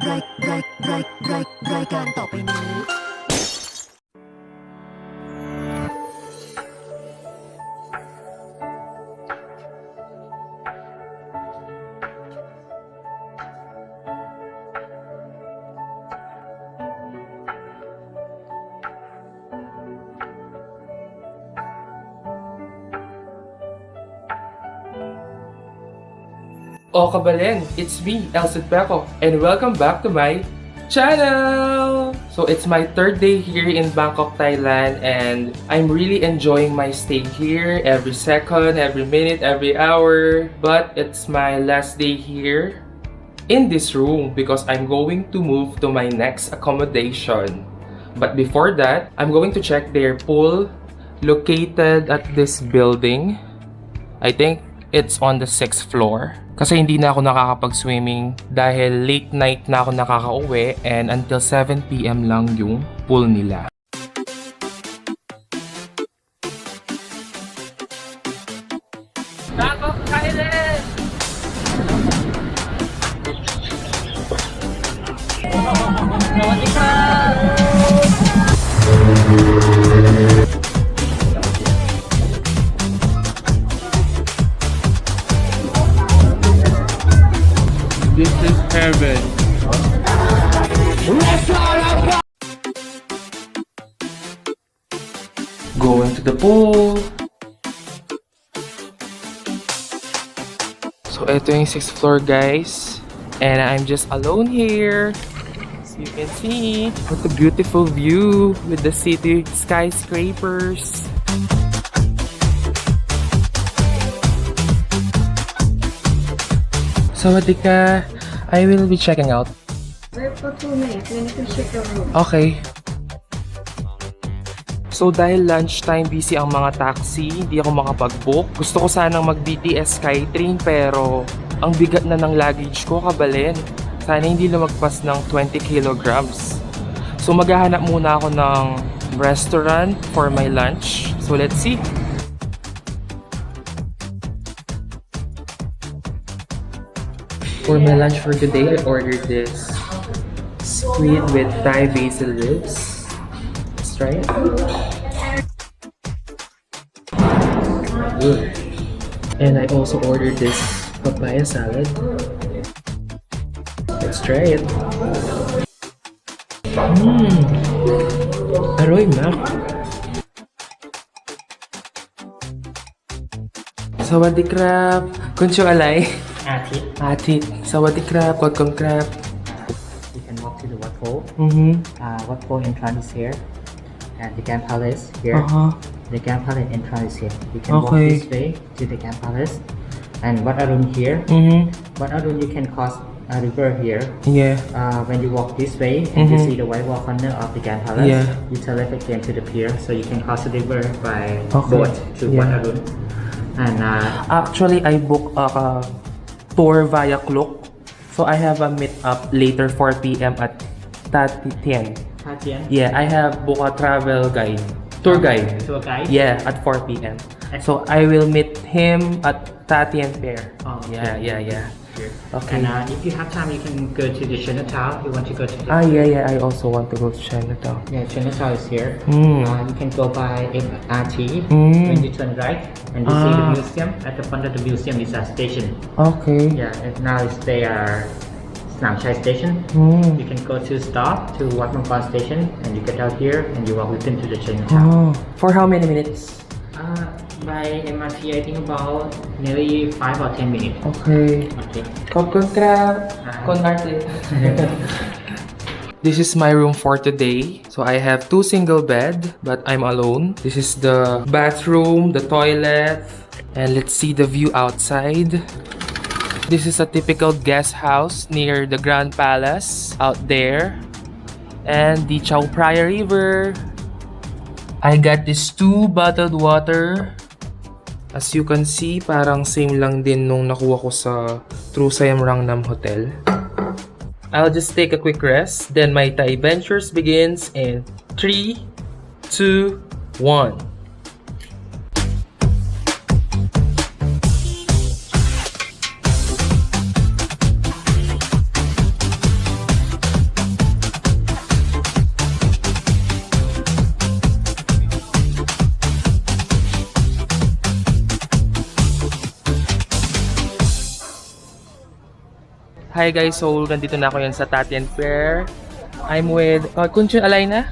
รายการต่อไปนี้ O kabalen, it's me, Bangkok, and welcome back to my channel! So it's my third day here in Bangkok, Thailand, and I'm really enjoying my stay here every second, every minute, every hour. But it's my last day here in this room because I'm going to move to my next accommodation. But before that, I'm going to check their pool located at this building. I think it's on the 6th floor. Kasi hindi na ako nakakapag-swimming dahil late night na ako nakakauwi and until 7 PM lang yung pool nila. Bangkok, Thailand! Sawadee ka! This is heaven. Going to the pool. So ito yung 6th floor, guys. And I'm just alone here. As you can see, what a beautiful view with the city skyscrapers. Sawadee ka. I will be checking out. Wait for 2 minutes. We need to check the room. Okay. So dahil lunchtime busy ang mga taxi, hindi ako makapag-book. Gusto ko sanang mag-DTAC Skytrain pero ang bigat na ng luggage ko, kabalen. Sana hindi lumagpas ng 20 kilograms. So maghahanap muna ako ng restaurant for my lunch. So let's see. For my lunch for today, I ordered this squid with Thai basil ribs. Let's try it. Good. And I also ordered this papaya salad. Let's try it. Aroy na. Sawadee krap. Kuncho alay. Atit. Sawadee krap. Kodkong krap. You can walk to the Wat Pho. Wat Pho entrance is here, and the Grand Palace here. The Grand Palace entrance is here. You can walk Okay. this way to the Grand Palace, and Wat Arun here. Wat Arun you can cross a river here. Yeah. When you walk this way and you see the white wall corner of the Grand Palace, Yeah. you turn left again to the pier, so you can cross the river by Okay. boat to Yeah. Wat Arun. And Actually, I booked a tour via Klook. So I have a meet up later 4 PM at Tatian. Tatian, Yeah, I have booked a travel guide. Tour guide. tour guide. Yeah, at 4 PM. So I will meet him at Tatian Fair. Oh, Yeah. Here. Okay. And if you have time, you can go to the Chinatown. You want to go to the Yeah. I also want to go to Chinatown. Yeah, Chinatown is here. You can go by MRT when you turn right, and you see the museum. At the front of the museum is a station. Okay. Yeah, and now it's their Nam Chai station. You can go to stop to Wat Mahanakhon station, and you get out here, and you walk within to the Chinatown. For how many minutes? By MRT, I think about nearly 5 or 10 minutes. Okay. Okay. Kopkon krab. Kon arte. This is my room for today. So I have 2 single bed, but I'm alone. This is the bathroom, the toilet, and let's see the view outside. This is a typical guest house near the Grand Palace out there. And the Chao Phraya River. I got this 2 bottled water. As you can see, parang same lang din nung nakuha ko sa True Siam Rangnam Hotel. I'll just take a quick rest, then my Thai ventures begins in 3, 2, 1. Hi guys, so nandito na ako yan sa Tatian Fair. I'm with Kunchun Alayna?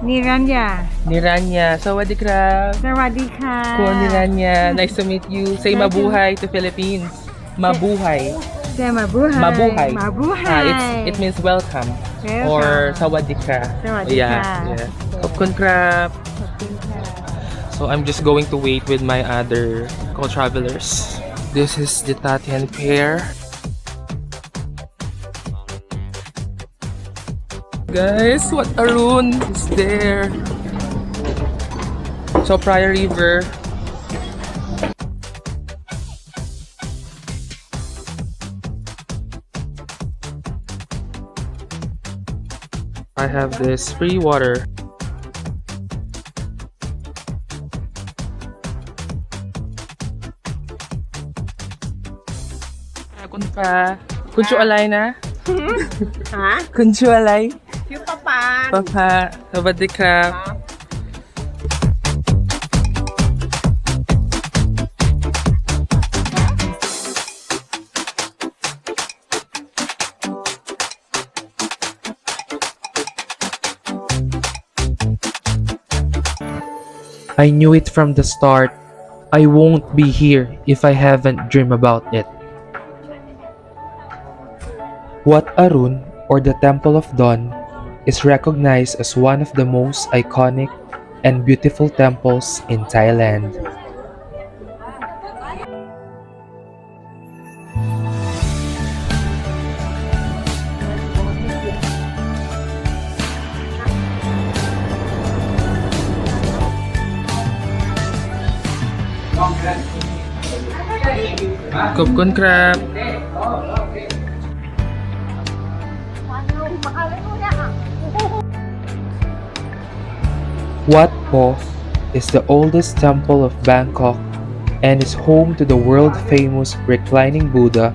Niranya. Niranya. Sawadee krab. Sawadee ka. Cool, Niranya. Nice to meet you. Say mabuhay to Philippines. Mabuhay. Say mabuhay. Mabuhay. Mabuhay. It means welcome. Welcome. Or sawadee ka. Sawadee ka. Yeah. Kopkun krab. So I'm just going to wait with my other co-travelers. This is the Tatian Fair. Guys, Wat Arun is there. So Prior River. I have this free water. Kunchu alay na? Ha? Kunchu alay? Yung papa. Papa, sawadee krab. I knew it from the start. I won't be here if I haven't dreamed about it. Wat Arun, or the Temple of Dawn, is recognized as one of the most iconic and beautiful temples in Thailand. Kopkun krab. Wat Pho is the oldest temple of Bangkok and is home to the world-famous reclining Buddha,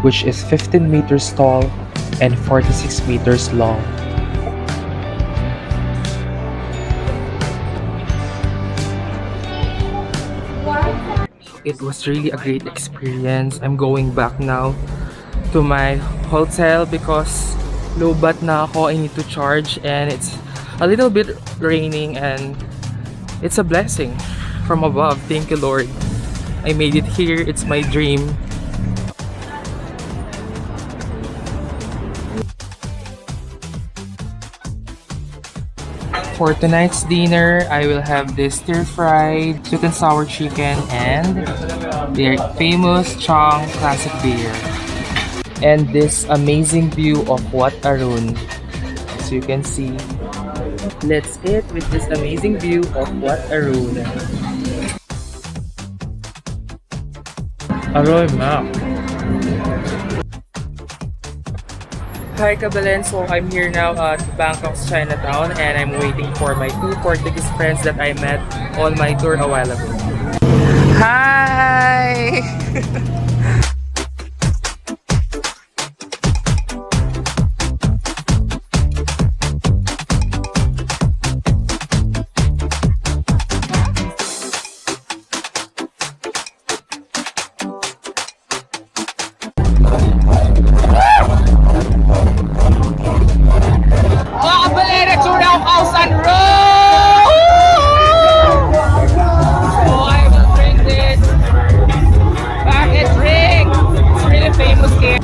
which is 15 meters tall and 46 meters long. It was really a great experience. I'm going back now to my hotel because lobat na ako. I need to charge and it's a little bit raining and it's a blessing from above. Thank you, Lord. I made it here. It's my dream. For tonight's dinner, I will have this stir-fried sweet and sour chicken and their famous Chong classic beer. And this amazing view of Wat Arun. As you can see, let's eat with this amazing view of Wat Arun. Aroy ma. Hi Kabalen, so I'm here now at Bangkok's Chinatown and I'm waiting for my two Portuguese friends that I met on my tour a while ago. Hi! Khaosan roll! Oh, I will drink this. Bucket drink. It's really famous here.